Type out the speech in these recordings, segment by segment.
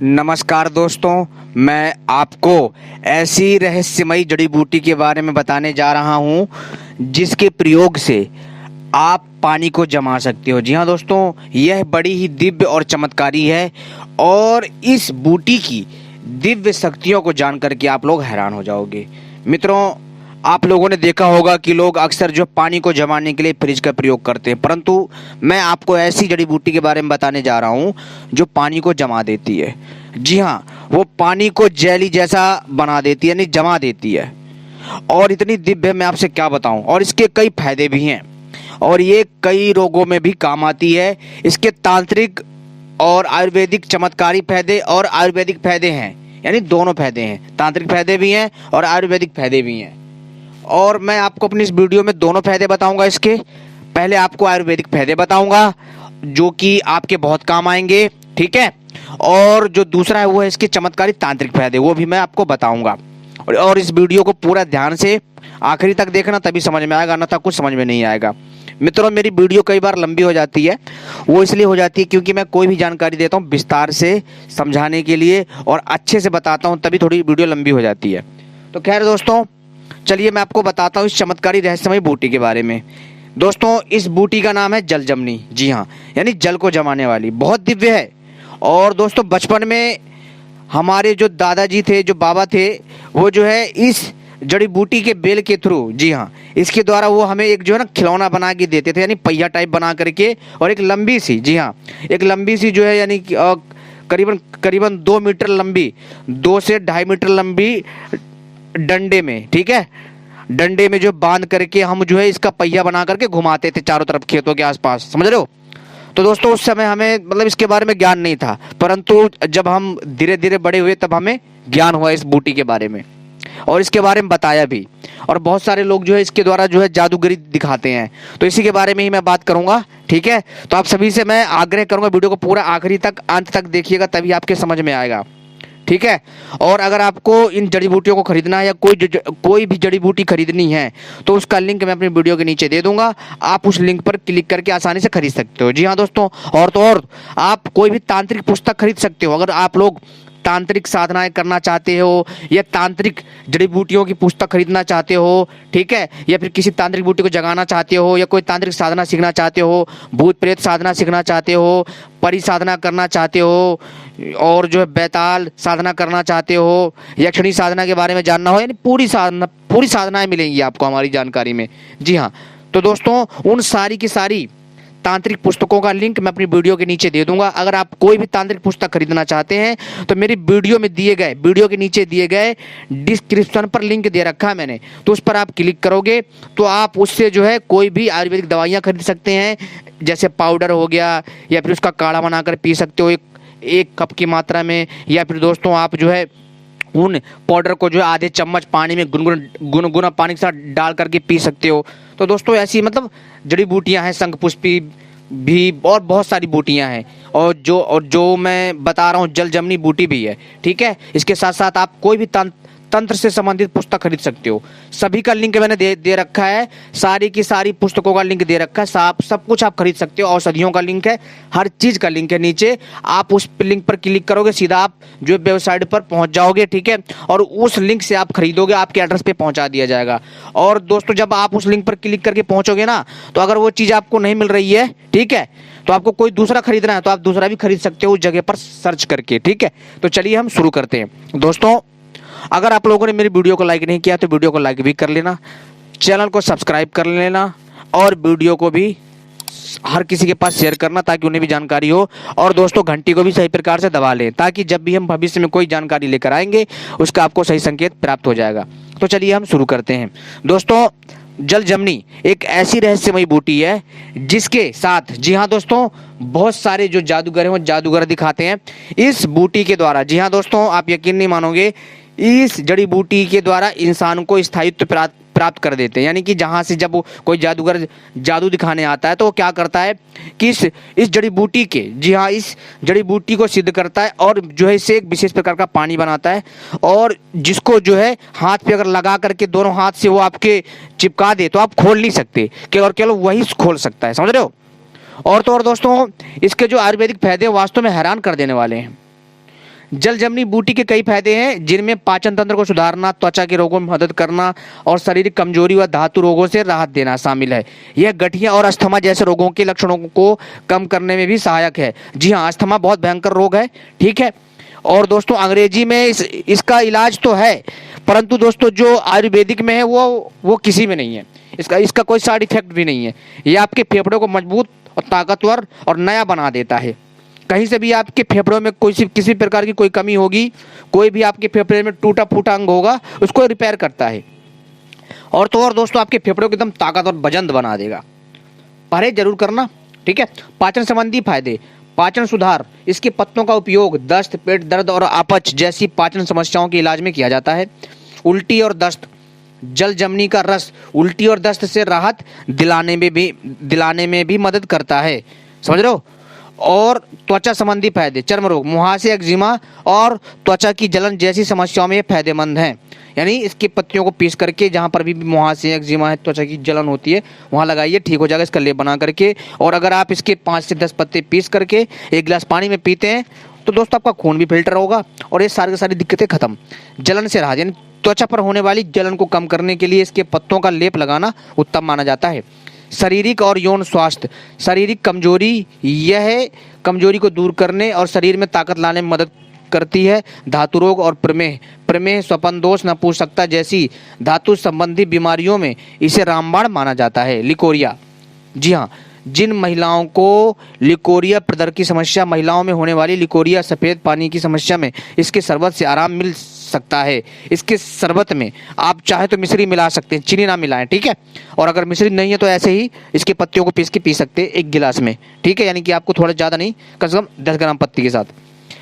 नमस्कार दोस्तों, मैं आपको ऐसी रहस्यमयी जड़ी बूटी के बारे में बताने जा रहा हूँ जिसके प्रयोग से आप पानी को जमा सकते हो। जी हाँ दोस्तों, यह बड़ी ही दिव्य और चमत्कारी है और इस बूटी की दिव्य शक्तियों को जान करके आप लोग हैरान हो जाओगे। मित्रों, आप लोगों ने देखा होगा कि लोग अक्सर जो पानी को जमाने के लिए फ्रिज का प्रयोग करते हैं, परंतु मैं आपको ऐसी जड़ी बूटी के बारे में बताने जा रहा हूँ जो पानी को जमा देती है। जी हाँ, वो पानी को जेली जैसा बना देती है, यानी जमा देती है। और इतनी दिव्य मैं आपसे क्या बताऊं। और इसके कई फायदे भी हैं और ये कई रोगों में भी काम आती है। इसके तांत्रिक और आयुर्वेदिक चमत्कारी फायदे और आयुर्वेदिक फायदे हैं, यानी दोनों फायदे हैं। तांत्रिक फायदे भी हैं और आयुर्वेदिक फायदे भी हैं। और मैं आपको अपनी इस वीडियो में दोनों फायदे बताऊंगा। इसके पहले आपको आयुर्वेदिक फायदे बताऊंगा जो कि आपके बहुत काम आएंगे, ठीक है। और जो दूसरा है वो है इसके चमत्कारी तांत्रिक फायदे, वो भी मैं आपको बताऊंगा। और इस वीडियो को पूरा ध्यान से आखिरी तक देखना, तभी समझ में आएगा, अन्यथा कुछ समझ में नहीं आएगा। मित्रों, मेरी वीडियो कई बार लंबी हो जाती है। वो इसलिए हो जाती है क्योंकि मैं कोई भी जानकारी देता हूँ विस्तार से समझाने के लिए और अच्छे से बताता हूँ, तभी थोड़ी वीडियो लंबी हो जाती है। तो खैर दोस्तों, चलिए मैं आपको बताता हूँ इस चमत्कारी रहस्यमयी बूटी के बारे में। दोस्तों, इस बूटी का नाम है जलजमनी। जी हाँ, यानी जल को जमाने वाली, बहुत दिव्य है। और दोस्तों, बचपन में हमारे जो दादाजी थे, जो बाबा थे, वो जो है इस जड़ी बूटी के बेल के थ्रू, जी हाँ, इसके द्वारा वो हमें एक जो है ना खिलौना बना के देते थे, यानी पहिया टाइप बना करके। और एक लंबी सी, जी हाँ, एक लंबी सी जो है, यानी करीबन करीबन 2 मीटर लंबी, 2 से 2.5 मीटर लंबी डंडे में, ठीक है, डंडे में जो बांध करके हम जो है इसका पहिया बना करके घुमाते थे चारों तरफ खेतों के आसपास, समझ रहे हो। तो दोस्तों, उस समय हमें मतलब इसके बारे में ज्ञान नहीं था, परंतु जब हम धीरे धीरे बड़े हुए तब हमें ज्ञान हुआ इस बूटी के बारे में और इसके बारे में बताया भी। और बहुत सारे लोग जो है इसके द्वारा जो है जादूगरी दिखाते हैं, तो इसी के बारे में ही मैं बात करूंगा, ठीक है। तो आप सभी से मैं आग्रह करूंगा, वीडियो को पूरा आखिरी तक, अंत तक देखिएगा, तभी आपके समझ में आएगा, ठीक है। और अगर आपको इन जड़ी बूटियों को खरीदना है या कोई भी जड़ी बूटी खरीदनी है तो उसका लिंक मैं अपनी वीडियो के नीचे दे दूंगा। आप उस लिंक पर क्लिक करके आसानी से खरीद सकते हो। जी हाँ दोस्तों, और तो और आप कोई भी तांत्रिक पुस्तक खरीद सकते हो। अगर आप लोग तांत्रिक साधनाएं करना चाहते हो या तांत्रिक जड़ी बूटियों की पुस्तक खरीदना चाहते हो, ठीक है, या फिर किसी तांत्रिक बूटी को जगाना चाहते हो या कोई तांत्रिक साधना सीखना चाहते हो, भूत प्रेत साधना सीखना चाहते हो, परी साधना करना चाहते हो, और जो है बैताल साधना करना चाहते हो, यक्षिणी साधना के बारे में जानना हो, यानी पूरी साधनाएं मिलेंगी आपको हमारी जानकारी में। जी हाँ, तो दोस्तों, उन सारी की सारी तांत्रिक पुस्तकों का लिंक मैं अपनी वीडियो के नीचे दे दूंगा। अगर आप कोई भी तांत्रिक पुस्तक खरीदना चाहते हैं तो मेरी वीडियो के नीचे दिए गए डिस्क्रिप्शन पर लिंक दे रखा है मैंने, तो उस पर आप क्लिक करोगे तो आप उससे जो है कोई भी आयुर्वेदिक दवाइयाँ खरीद सकते हैं, जैसे पाउडर हो गया, या फिर उसका काढ़ा बनाकर पी सकते हो एक कप की मात्रा में, या फिर दोस्तों आप जो है उन पाउडर को जो है आधे चम्मच पानी में गुनगुना पानी के साथ डाल करके पी सकते हो। तो दोस्तों, ऐसी मतलब जड़ी बूटियां हैं, शंखपुष्पी भी, और बहुत सारी बूटियां हैं। और जो मैं बता रहा हूँ जलजमनी बूटी भी है, ठीक है। इसके साथ साथ आप कोई भी तंत्र से संबंधित पुस्तक खरीद सकते हो। सभी का लिंक मैंने दे रखा है, सारी की सारी पुस्तकों का लिंक दे रखा है, सब कुछ आप खरीद सकते हो। औषधियों का लिंक है, हर चीज का लिंक है नीचे। आप उस लिंक पर क्लिक करोगे, सीधा आप जो वेबसाइट पर पहुंच जाओगे, ठीक है, और उस लिंक से आप खरीदोगे, आपके एड्रेस पे पहुंचा दिया जाएगा। और दोस्तों, जब आप उस लिंक पर क्लिक करके पहुंचोगे ना, तो अगर वो चीज आपको नहीं मिल रही है, ठीक है, तो आपको कोई दूसरा खरीदना है तो आप दूसरा भी खरीद सकते हो उस जगह पर सर्च करके, ठीक है। तो चलिए हम शुरू करते हैं। दोस्तों, अगर आप लोगों ने मेरी वीडियो को लाइक नहीं किया तो वीडियो को लाइक भी कर लेना, चैनल को सब्सक्राइब कर लेना, और वीडियो को भी हर किसी के पास शेयर करना ताकि उन्हें भी जानकारी हो। और दोस्तों, घंटी को भी सही प्रकार से दबा लें ताकि जब भी हम भविष्य में कोई जानकारी लेकर आएंगे उसका आपको सही संकेत प्राप्त हो जाएगा। तो चलिए हम शुरू करते हैं। दोस्तों, जलजमनी एक ऐसी रहस्यमयी बूटी है जिसके साथ, जी हाँ दोस्तों, बहुत सारे जो जादूगर हैं वो जादूगर दिखाते हैं इस बूटी के द्वारा। जी हाँ दोस्तों, आप यकीन नहीं मानोगे, इस जड़ी बूटी के द्वारा इंसान को स्थायित्व प्राप्त कर देते हैं। यानी कि जहाँ से जब कोई जादूगर जादू दिखाने आता है तो वो क्या करता है कि इस जड़ी बूटी के, जी हाँ, इस जड़ी बूटी को सिद्ध करता है और जो है इससे एक विशेष प्रकार का पानी बनाता है, और जिसको जो है हाथ पे अगर लगा करके दोनों हाथ से वो आपके चिपका दे तो आप खोल नहीं सकते, केवल वही खोल सकता है, समझ रहे हो। और तो और दोस्तों, इसके जो आयुर्वेदिक फायदे वास्तव में हैरान कर देने वाले हैं। जलजमनी बूटी के कई फायदे हैं, जिनमें पाचन तंत्र को सुधारना, त्वचा के रोगों में मदद करना और शारीरिक कमजोरी व धातु रोगों से राहत देना शामिल है। यह गठिया और अस्थमा जैसे रोगों के लक्षणों को कम करने में भी सहायक है। जी हाँ, अस्थमा बहुत भयंकर रोग है, ठीक है। और दोस्तों अंग्रेजी में इसका इलाज तो है, परंतु दोस्तों जो आयुर्वेदिक में है वो किसी में नहीं है। इसका कोई साइड इफेक्ट भी नहीं है। ये आपके फेफड़ों को मजबूत और ताकतवर और नया बना देता है। कहीं से भी आपके फेफड़ों में किसी प्रकार की कोई कमी होगी, कोई भी आपके फेफड़े में टूटा फूटा अंग होगा, उसको रिपेयर करता है। और तो और दोस्तों आपके फेफड़ों को एकदम ताकतवर बजंद बना देगा। परहेज जरूर करना, ठीक है। पाचन संबंधी फायदे, पाचन सुधार, इसके पत्तों का उपयोग दस्त, पेट दर्द और अपच जैसी पाचन समस्याओं के इलाज में किया जाता है। उल्टी और दस्त, जलजमनी का रस उल्टी और दस्त से राहत दिलाने में भी मदद करता है, समझ रहे हो। और त्वचा संबंधी फायदे, चर्म रोग, मुहासे, एक्जिमा और त्वचा की जलन जैसी समस्याओं में ये फायदेमंद हैं। यानी इसके पत्तियों को पीस करके जहाँ पर भी मुहासे, एक्जिमा है, त्वचा की जलन होती है, वहाँ लगाइए, ठीक हो जाएगा इसका लेप बना करके। और अगर आप इसके 5 से 10 पत्ते पीस करके 1 गिलास पानी में पीते हैं तो दोस्तों आपका खून भी फिल्टर होगा और ये सारी दिक्कतें खत्म। जलन से राहत, यानी त्वचा पर होने वाली जलन को कम करने के लिए इसके पत्तों का लेप लगाना उत्तम माना जाता है। शारीरिक और यौन स्वास्थ्य, शारीरिक कमजोरी, यह कमजोरी को दूर करने और शरीर में ताकत लाने में मदद करती है। धातु रोग और प्रमेह, स्वपन दोष, नपुंसकता जैसी धातु संबंधी बीमारियों में इसे रामबाण माना जाता है। लिकोरिया, जी हाँ, जिन महिलाओं को लिकोरिया प्रदर की समस्या, महिलाओं में होने वाली लिकोरिया सफ़ेद पानी की समस्या में इसके शरबत से आराम मिल सकता है। इसके शरबत में आप चाहे तो मिश्री मिला सकते हैं, चीनी ना मिलाएं, ठीक है। और अगर मिश्री नहीं है तो ऐसे ही इसके पत्तियों को पीस के पी सकते हैं 1 गिलास में, ठीक है। यानी कि आपको थोड़ा ज़्यादा नहीं, कम से कम 10 ग्राम पत्ती के साथ।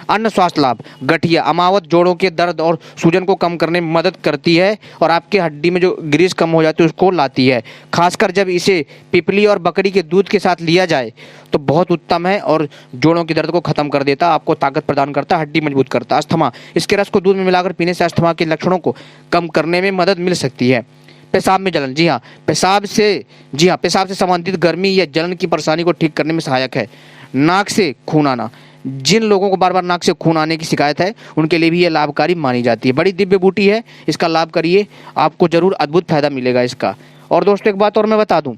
अन्य स्वास्थ्य लाभ, गठिया, अमावत, जोड़ों के दर्द और सूजन को कम करने में मदद करती है और आपके हड्डी में जो ग्रीस कम हो जाती है उसको लाती है। खासकर जब इसे पिपली और बकरी के दूध के साथ लिया जाए तो बहुत उत्तम है और जोड़ों के दर्द को खत्म कर देता, आपको ताकत प्रदान करता, हड्डी मजबूत करता। अस्थमा, इसके रस को दूध में मिलाकर पीने से अस्थमा के लक्षणों को कम करने में मदद मिल सकती है। पेशाब में जलन, जी हाँ, पेशाब से संबंधित गर्मी या जलन की परेशानी को ठीक करने में सहायक है। नाक से खून आना, जिन लोगों को बार बार नाक से खून आने की शिकायत है उनके लिए भी ये लाभकारी मानी जाती है। बड़ी दिव्य बूटी है, इसका लाभ करिए, आपको जरूर अद्भुत फायदा मिलेगा इसका। और दोस्तों एक बात और मैं बता दूं,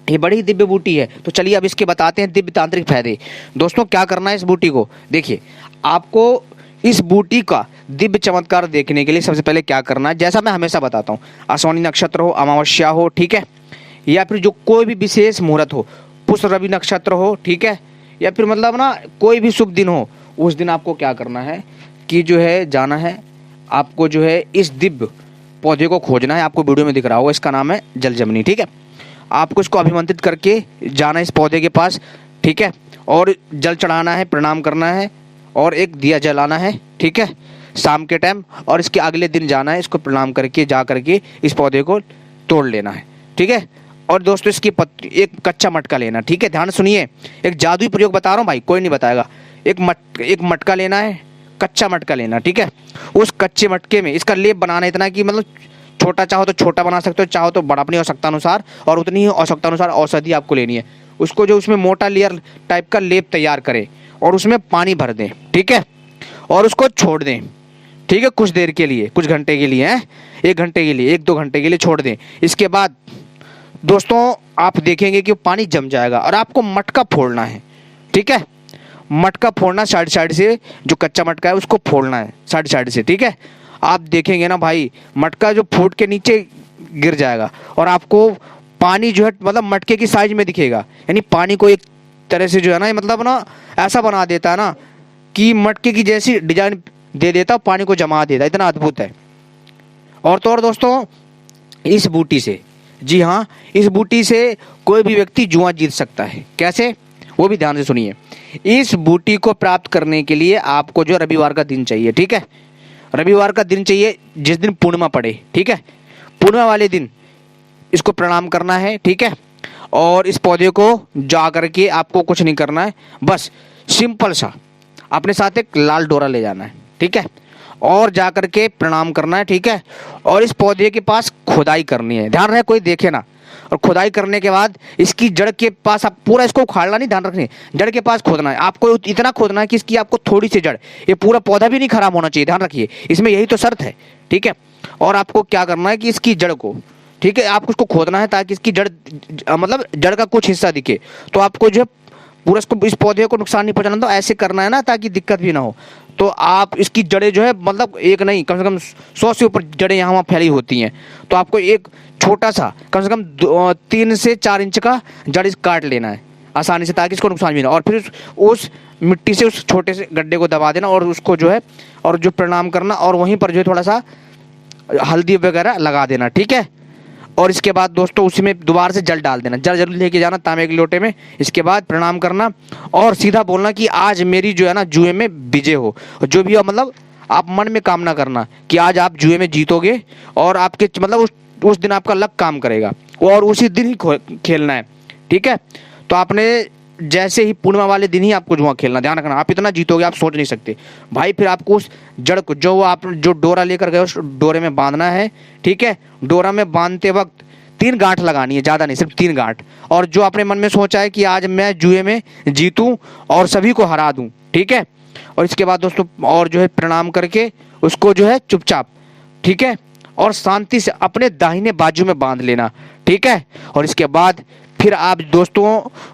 ये बड़ी दिव्य बूटी है, तो चलिए अब इसके बताते हैं दिव्य तांत्रिक फायदे। दोस्तों क्या करना है इस बूटी को, देखिए आपको इस बूटी का दिव्य चमत्कार देखने के लिए सबसे पहले क्या करना है, जैसा मैं हमेशा बताता हूँ, अश्विनी नक्षत्र हो, अमावस्या हो, ठीक है, या फिर जो कोई भी विशेष मुहूर्त हो, पुष्य रवि नक्षत्र हो, ठीक है, या फिर मतलब ना कोई भी शुभ दिन हो, उस दिन आपको क्या करना है कि जो है जाना है, आपको जो है इस दिव्य पौधे को खोजना है। आपको वीडियो में दिख रहा होगा, इसका नाम है जलजमनी, ठीक है। आपको इसको अभिमंत्रित करके जाना है इस पौधे के पास, ठीक है, और जल चढ़ाना है, प्रणाम करना है और एक दिया जलाना है, ठीक है, शाम के टाइम। और इसके अगले दिन जाना है, इसको प्रणाम करके जा करके इस पौधे को तोड़ लेना है, ठीक है। और दोस्तों इसकी एक कच्चा मटका लेना, ठीक है, ध्यान सुनिए, एक जादुई प्रयोग बता रहा हूँ भाई, कोई नहीं बताएगा। एक मटका लेना है, कच्चा मटका लेना, ठीक है। उस कच्चे मटके में इसका लेप बनाना इतना कि मतलब छोटा चाहो तो छोटा बना सकते हो, चाहो तो बड़ा, अपनी आवश्यकता अनुसार, और उतनी ही आवश्यकता अनुसार औषधि आपको लेनी है। उसको जो उसमें मोटा लेयर टाइप का लेप तैयार करें और उसमें पानी भर दें, ठीक है, और उसको छोड़ दें, ठीक है, कुछ देर के लिए, कुछ घंटे के लिए, 1 घंटे के लिए, 1-2 घंटे के लिए छोड़ दें। इसके बाद दोस्तों आप देखेंगे कि पानी जम जाएगा और आपको मटका फोड़ना है, ठीक है, मटका फोड़ना साइड से, जो कच्चा मटका है उसको फोड़ना है साइड से, ठीक है। आप देखेंगे ना भाई, मटका जो फूट के नीचे गिर जाएगा और आपको पानी जो है मतलब मटके की साइज में दिखेगा, यानी पानी को एक तरह से जो है ना, मतलब ना ऐसा बना देता है ना कि मटके की जैसी डिजाइन दे देता, पानी को जमा देता, इतना अद्भुत है। और तो और दोस्तों इस बूटी से, जी हाँ, इस बूटी से कोई भी व्यक्ति जुआ जीत सकता है। कैसे, वो भी ध्यान से सुनिए। इस बूटी को प्राप्त करने के लिए आपको जो रविवार का दिन चाहिए, ठीक है, रविवार का दिन चाहिए जिस दिन पूर्णिमा पड़े, ठीक है, पूर्णिमा वाले दिन इसको प्रणाम करना है, ठीक है। और इस पौधे को जा करके आपको कुछ नहीं करना है, बस सिंपल सा अपने साथ एक लाल डोरा ले जाना है, ठीक है, और जा करके प्रणाम करना है, ठीक है। और इस पौधे के पास खुदाई करनी है, ध्यान रहे कोई देखे ना, और खुदाई करने के बाद इसकी जड़ के पास आप पूरा इसको उखाड़ना नहीं, ध्यान रखने, जड़ के पास खोदना है आपको, इतना खोदना है कि इसकी आपको थोड़ी सी जड़, ये पूरा पौधा भी नहीं खराब होना चाहिए, ध्यान रखिए, इसमें यही तो शर्त है, ठीक है। और आपको क्या करना है कि इसकी जड़ को, ठीक है, आपको उसको खोदना है ताकि इसकी जड़, मतलब जड़ का कुछ हिस्सा दिखे, तो आपको जो है पूरा इसको, इस पौधे को नुकसान नहीं पहुंचाना, तो ऐसे करना है ना ताकि दिक्कत भी ना हो। तो आप इसकी जड़ें जो है, मतलब एक नहीं, कम से कम 100 से ऊपर जड़ें यहाँ वहाँ फैली होती हैं, तो आपको एक छोटा सा कम से कम 3 से 4 इंच का जड़ इस काट लेना है आसानी से, ताकि इसको नुकसान भी ना, और फिर उस मिट्टी से उस छोटे से गड्ढे को दबा देना और उसको जो है, और जो प्रणाम करना, और वहीं पर जो है थोड़ा सा हल्दी वगैरह लगा देना, ठीक है। और इसके बाद दोस्तों उसी में दोबारा से जल डाल देना, जल जरूर लेके जाना तांबे के लोटे में। इसके बाद प्रणाम करना और सीधा बोलना कि आज मेरी जो है ना जुए में विजय हो, जो भी हो, मतलब आप मन में कामना करना कि आज आप जुए में जीतोगे और आपके मतलब उस दिन आपका लक काम करेगा, और उसी दिन ही खेलना है, ठीक है। तो आपने जैसे ही पूर्णिमा वाले दिन ही आपको जुआ खेलना, ध्यान रखना, आप इतना जीतोगे आप सोच नहीं सकते भाई। फिर आपको उस जड़ को, जो आप जो डोरा लेकर गए उस डोरे में बांधना है, ठीक है। डोरा में बांधते वक्त 3 गांठ लगानी है, ज़्यादा नहीं, सिर्फ 3 गांठ। और जो आपने मन में सोचा है कि आज मैं जुए में जीतूं और सभी को हरा दूं, ठीक है। और इसके बाद दोस्तों और जो है प्रणाम करके उसको जो है चुपचाप, ठीक है, और शांति से अपने दाहिने बाजू में बांध लेना, ठीक है। और इसके बाद फिर आप दोस्तों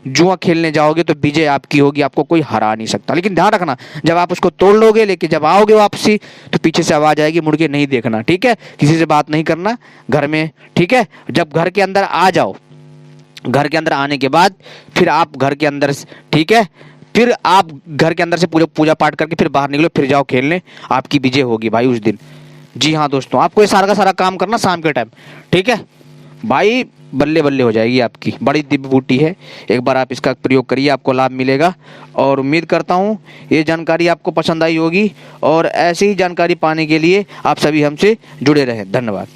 जुआ खेलने जाओगे तो विजय आपकी होगी, आपको कोई हरा नहीं सकता। लेकिन ध्यान रखना, जब आप उसको तोड़ लोगे, लेकिन जब आओगे वापसी तो पीछे से आवाज आएगी, मुड़ के नहीं देखना, ठीक है। किसी से बात नहीं करना घर में, ठीक है। जब घर के अंदर आ जाओ, घर के अंदर आने के बाद फिर आप घर के अंदर, ठीक है, फिर आप घर के अंदर से पूजा पाठ करके फिर बाहर निकलो, फिर जाओ खेलने, आपकी विजय होगी भाई उस दिन। जी हाँ दोस्तों, आपको ये सारा का सारा काम करना शाम के टाइम, ठीक है भाई, बल्ले बल्ले हो जाएगी आपकी। बड़ी दिव्य बूटी है, एक बार आप इसका प्रयोग करिए, आपको लाभ मिलेगा। और उम्मीद करता हूँ ये जानकारी आपको पसंद आई होगी, और ऐसी ही जानकारी पाने के लिए आप सभी हमसे जुड़े रहें। धन्यवाद।